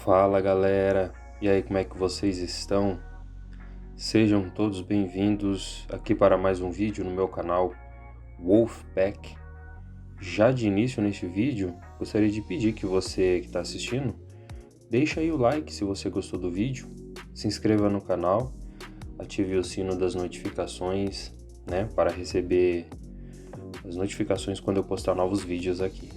Fala galera, e aí como é que vocês estão? Sejam todos bem-vindos aqui para mais um vídeo no meu canal Wolfpack. Já de início neste vídeo, gostaria de pedir que você que está assistindo, deixe aí o like se você gostou do vídeo, se inscreva no canal, ative o sino das notificações, né, para receber as notificações quando eu postar novos vídeos aqui.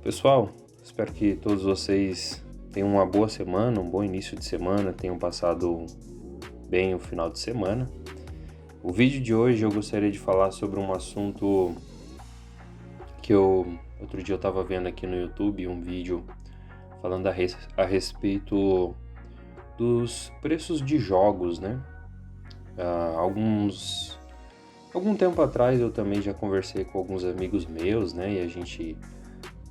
Pessoal, espero que todos vocês tenham uma boa semana, um bom início de semana, tenham passado bem o final de semana. O vídeo de hoje eu gostaria de falar sobre um assunto que outro dia eu estava vendo aqui no YouTube, um vídeo falando a respeito dos preços de jogos, né? Algum tempo atrás eu também já conversei com alguns amigos meus, né? E a gente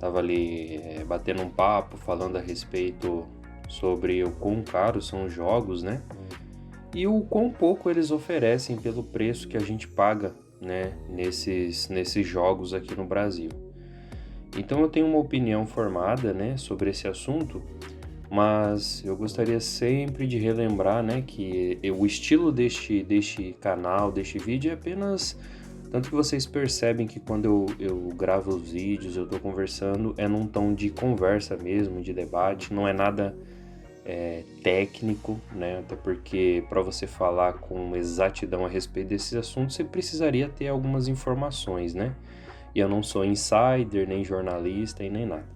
tava ali batendo um papo, falando a respeito sobre o quão caros são os jogos, né? E o quão pouco eles oferecem pelo preço que a gente paga, né, nesses jogos aqui no Brasil. Então eu tenho uma opinião formada, né, sobre esse assunto, mas eu gostaria sempre de relembrar, né, que o estilo deste canal, deste vídeo é apenas... Tanto que vocês percebem que quando eu gravo os vídeos, eu tô conversando, é num tom de conversa mesmo, de debate, não é nada técnico, né? Até porque para você falar com exatidão a respeito desses assuntos, você precisaria ter algumas informações, né? E eu não sou insider, nem jornalista e nem nada.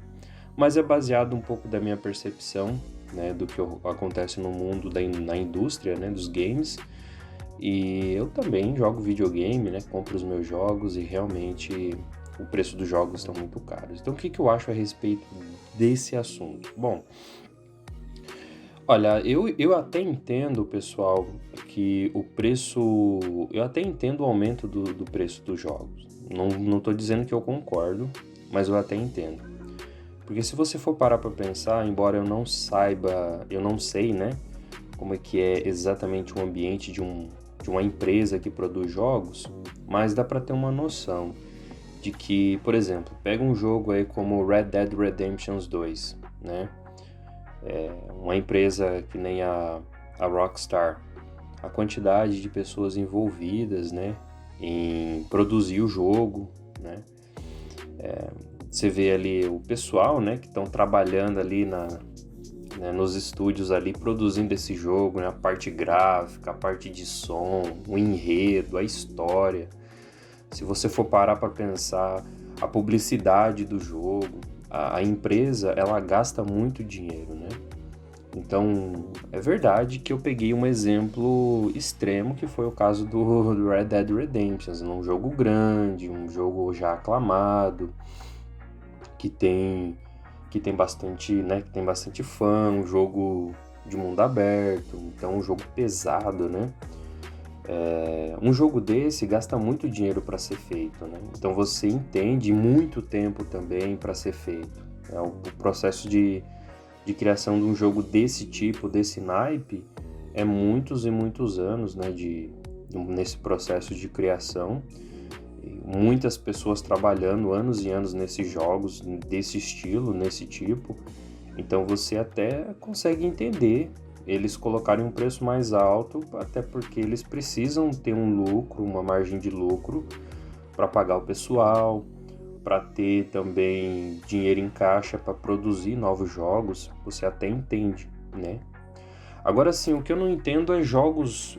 Mas é baseado um pouco da minha percepção, né, do que acontece no mundo na indústria, né, dos games. E eu também jogo videogame, né? Compro os meus jogos e realmente o preço dos jogos estão muito caros. Então o que eu acho a respeito desse assunto? Bom, olha, eu até entendo, pessoal, que o preço... Eu até entendo o aumento do preço dos jogos. Não tô dizendo que eu concordo, mas eu até entendo. Porque se você for parar para pensar, embora eu não sei, né, como é que é exatamente o ambiente de uma empresa que produz jogos, mas dá para ter uma noção de que, por exemplo, pega um jogo aí como Red Dead Redemption 2, né? Uma empresa que nem a Rockstar, a quantidade de pessoas envolvidas, né, em produzir o jogo, né? Você vê ali o pessoal, né, que estão trabalhando ali nos estúdios ali produzindo esse jogo, né, a parte gráfica, a parte de som, o enredo, a história. Se você for parar para pensar, a publicidade do jogo, a empresa, ela gasta muito dinheiro, né? Então, é verdade que eu peguei um exemplo extremo, que foi o caso do Red Dead Redemption, um jogo grande, um jogo já aclamado, que tem bastante, né, que tem bastante fã, um jogo de mundo aberto, então um jogo pesado, né? Um jogo desse gasta muito dinheiro para ser feito, né? Então você entende muito tempo também para ser feito. O processo de criação de um jogo desse tipo, desse naipe, é muitos e muitos anos, né, nesse processo de criação. Muitas pessoas trabalhando anos e anos nesses jogos, desse estilo, nesse tipo. Então você até consegue entender eles colocarem um preço mais alto, até porque eles precisam ter um lucro, uma margem de lucro para pagar o pessoal, para ter também dinheiro em caixa para produzir novos jogos. Você até entende, né? Agora sim, o que eu não entendo é jogos,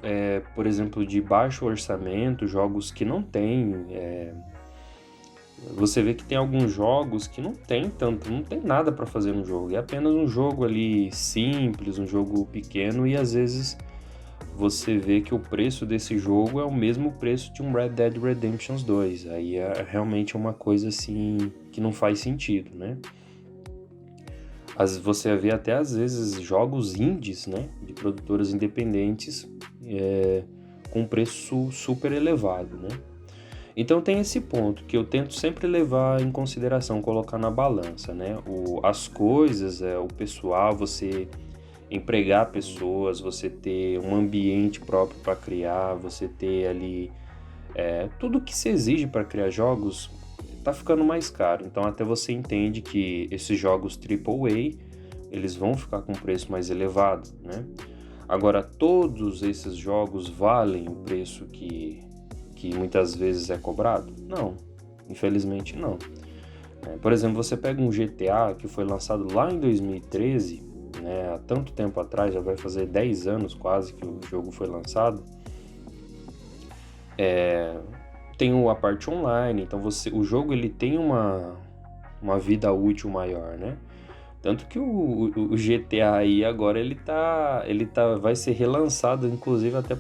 por exemplo, de baixo orçamento, jogos que não têm... Você vê que tem alguns jogos que não tem nada para fazer no jogo. É apenas um jogo ali simples, um jogo pequeno, e às vezes você vê que o preço desse jogo é o mesmo preço de um Red Dead Redemption 2. Aí é realmente uma coisa assim que não faz sentido, né? Você vê até às vezes jogos indies, né, de produtoras independentes, com preço super elevado, né? Então tem esse ponto que eu tento sempre levar em consideração, colocar na balança, né? As coisas, o pessoal, você empregar pessoas, você ter um ambiente próprio para criar, você ter ali tudo que se exige para criar jogos tá ficando mais caro. Então até você entende que esses jogos AAA, eles vão ficar com um preço mais elevado, né? Agora, todos esses jogos valem o preço que muitas vezes é cobrado? Não, infelizmente não. Por exemplo, você pega um GTA que foi lançado lá em 2013, né, há tanto tempo atrás, já vai fazer 10 anos quase que o jogo foi lançado. Tem a parte online, então o jogo ele tem uma vida útil maior, né? Tanto que o GTA aí agora vai ser relançado, inclusive até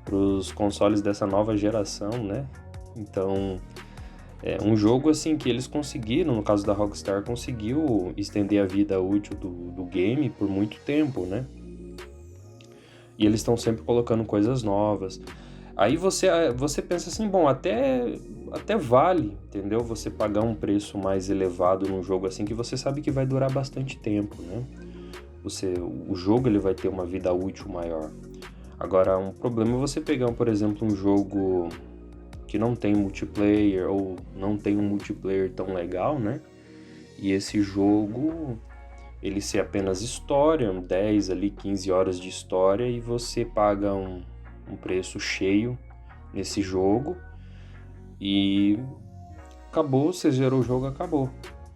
pros consoles dessa nova geração, né? Então, é um jogo assim que eles conseguiram, no caso da Rockstar, conseguiu estender a vida útil do game por muito tempo, né? E eles estão sempre colocando coisas novas. Aí você pensa assim, bom, até vale, entendeu? Você pagar um preço mais elevado num jogo assim que você sabe que vai durar bastante tempo, né? O jogo ele vai ter uma vida útil maior. Agora, um problema é você pegar, por exemplo, um jogo que não tem multiplayer ou não tem um multiplayer tão legal, né? E esse jogo, ele ser apenas história, 10 ali, 15 horas de história e você paga um preço cheio nesse jogo e acabou, você zerou o jogo, acabou,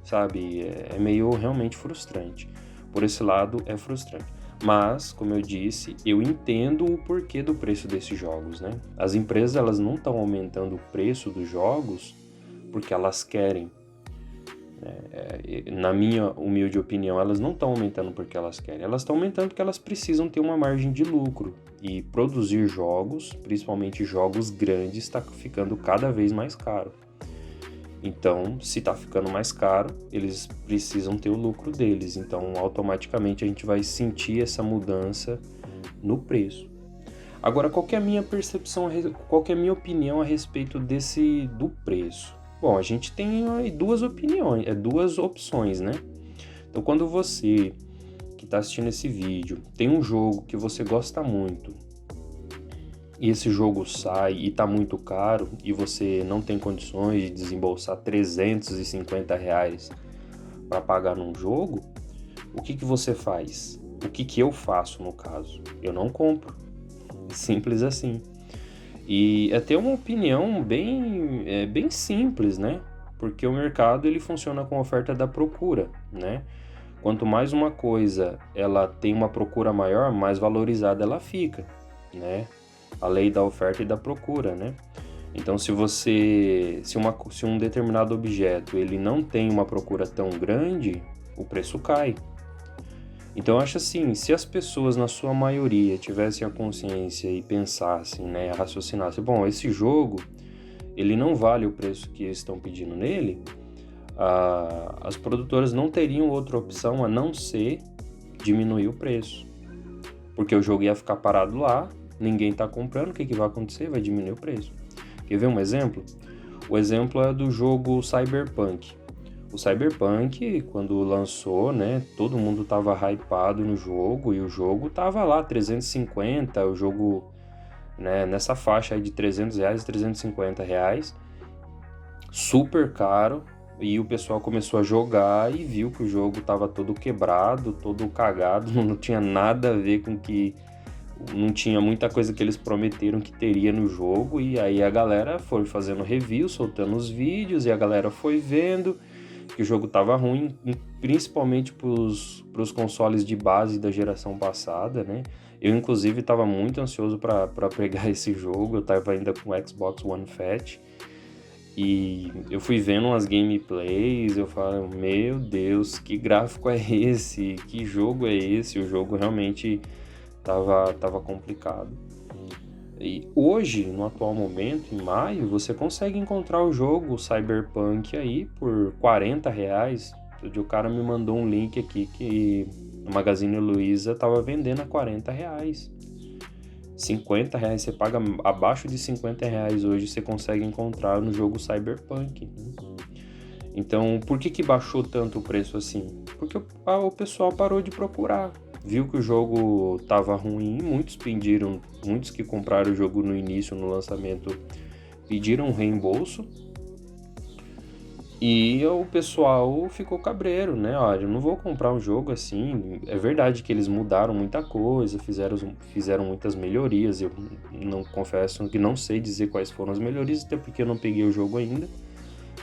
sabe? É meio realmente frustrante. Por esse lado, é frustrante. Mas, como eu disse, eu entendo o porquê do preço desses jogos, né? As empresas, elas não estão aumentando o preço dos jogos porque elas querem. Na minha humilde opinião, elas não estão aumentando porque elas querem. Elas estão aumentando porque elas precisam ter uma margem de lucro. E produzir jogos, principalmente jogos grandes, está ficando cada vez mais caro. Então, se está ficando mais caro, eles precisam ter o lucro deles. Então, automaticamente a gente vai sentir essa mudança no preço. Agora, qual que é a minha percepção, qual que é a minha opinião a respeito do preço? Bom, a gente tem aí duas opções, né? Então, quando você que está assistindo esse vídeo tem um jogo que você gosta muito e esse jogo sai e está muito caro e você não tem condições de desembolsar R$350 para pagar num jogo, o que você faz? O que eu faço no caso? Eu não compro. Simples assim. E é ter uma opinião bem simples, né? Porque o mercado ele funciona com a oferta da procura, né? Quanto mais uma coisa ela tem uma procura maior, mais valorizada ela fica, né? A lei da oferta e da procura, né? Então, se um determinado objeto ele não tem uma procura tão grande, o preço cai. Então, eu acho assim, se as pessoas, na sua maioria, tivessem a consciência e pensassem, né, raciocinassem, bom, esse jogo, ele não vale o preço que eles estão pedindo nele, as produtoras não teriam outra opção a não ser diminuir o preço. Porque o jogo ia ficar parado lá, ninguém está comprando, o que vai acontecer? Vai diminuir o preço. Quer ver um exemplo? O exemplo é do jogo Cyberpunk. O Cyberpunk, quando lançou, né, todo mundo estava hypado no jogo e o jogo estava lá, 350, o jogo, né, nessa faixa aí de R$300 e R$350, super caro, e o pessoal começou a jogar e viu que o jogo estava todo quebrado, todo cagado, não tinha nada a ver com não tinha muita coisa que eles prometeram que teria no jogo, e aí a galera foi fazendo review, soltando os vídeos, e a galera foi vendo que o jogo estava ruim, principalmente para os consoles de base da geração passada, né? Eu, inclusive, estava muito ansioso para pegar esse jogo, eu estava ainda com o Xbox One Fat, e eu fui vendo umas gameplays, eu falo, meu Deus, que gráfico é esse? Que jogo é esse? O jogo realmente tava complicado. E hoje, no atual momento, em maio, você consegue encontrar o jogo Cyberpunk aí por R$40. O cara me mandou um link aqui que o Magazine Luiza tava vendendo a R$40. R$50, você paga abaixo de R$50 hoje, você consegue encontrar no jogo Cyberpunk. Então, por que baixou tanto o preço assim? Porque o pessoal parou de procurar. Viu que o jogo estava ruim, muitos que compraram o jogo no início, no lançamento, pediram um reembolso E o pessoal ficou cabreiro, né? Olha, eu não vou comprar um jogo assim. É verdade que eles mudaram muita coisa, fizeram muitas melhorias. Eu não confesso que não sei dizer quais foram as melhorias, até porque eu não peguei o jogo ainda.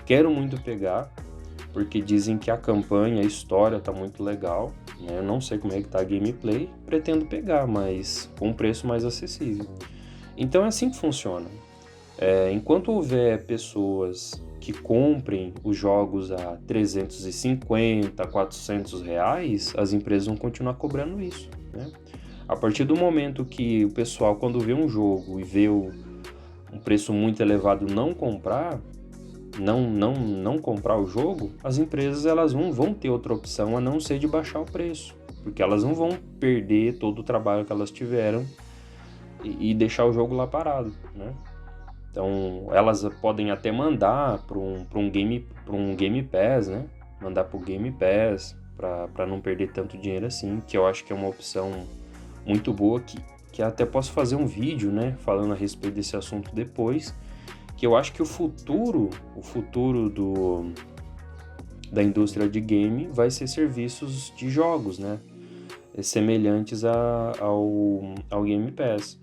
Quero muito pegar, porque dizem que a campanha, a história tá muito legal, né? Eu não sei como é que tá a gameplay, pretendo pegar, mas com um preço mais acessível. Então é assim que funciona. Enquanto houver pessoas que comprem os jogos a 350, 400 reais, as empresas vão continuar cobrando isso, né? A partir do momento que o pessoal, quando vê um jogo e vê um preço muito elevado, não comprar o jogo, as empresas elas não vão ter outra opção a não ser de baixar o preço, porque elas não vão perder todo o trabalho que elas tiveram e deixar o jogo lá parado, né? Então, elas podem até mandar para um Game Pass, né? Mandar para o Game Pass para não perder tanto dinheiro assim, que eu acho que é uma opção muito boa, que até posso fazer um vídeo, né? Falando a respeito desse assunto depois, que eu acho que o futuro da indústria de game vai ser serviços de jogos, né? Semelhantes ao Game Pass,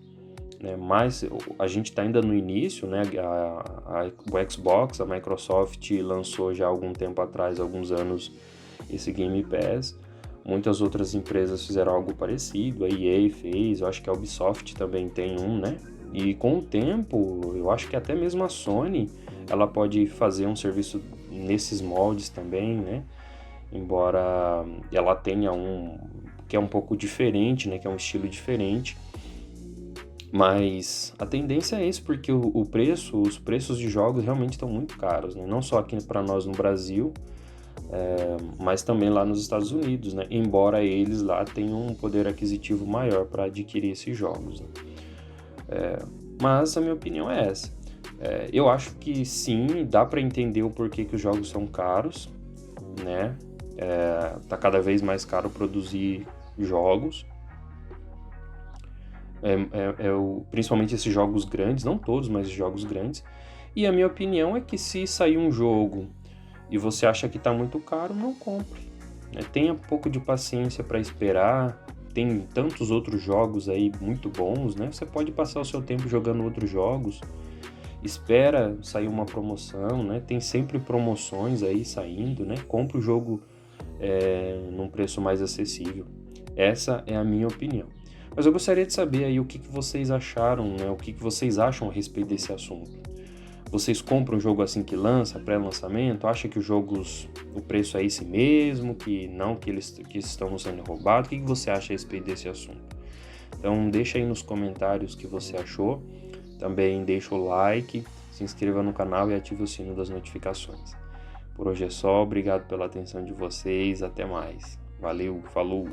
né? Mas a gente está ainda no início, né? O Xbox, a Microsoft lançou já há algum tempo atrás, alguns anos, esse Game Pass. Muitas outras empresas fizeram algo parecido, a EA fez, eu acho que a Ubisoft também tem um, né? E com o tempo, eu acho que até mesmo a Sony, ela pode fazer um serviço nesses moldes também, né? Embora ela tenha um que é um pouco diferente, né? Que é um estilo diferente. Mas a tendência é isso, porque os preços de jogos realmente estão muito caros, né? Não só aqui para nós no Brasil, mas também lá nos Estados Unidos, né? Embora eles lá tenham um poder aquisitivo maior para adquirir esses jogos, né? Mas a minha opinião é essa. Eu acho que sim, dá para entender o porquê que os jogos são caros, né? Tá cada vez mais caro produzir jogos. Principalmente esses jogos grandes, não todos, mas jogos grandes. E a minha opinião é que se sair um jogo e você acha que está muito caro, não compre, né? Tenha um pouco de paciência para esperar. Tem tantos outros jogos aí muito bons, né? Você pode passar o seu tempo jogando outros jogos. Espera sair uma promoção, né? Tem sempre promoções aí saindo, né? Compre o jogo num preço mais acessível. Essa é a minha opinião. Mas eu gostaria de saber aí o que vocês acharam, né? O que vocês acham a respeito desse assunto. Vocês compram um jogo assim que lança, pré-lançamento? Acha que o preço é esse mesmo? Que não, que eles estão sendo roubados? O que você acha a respeito desse assunto? Então deixa aí nos comentários o que você achou. Também deixa o like, se inscreva no canal e ative o sino das notificações. Por hoje é só, obrigado pela atenção de vocês, até mais. Valeu, falou!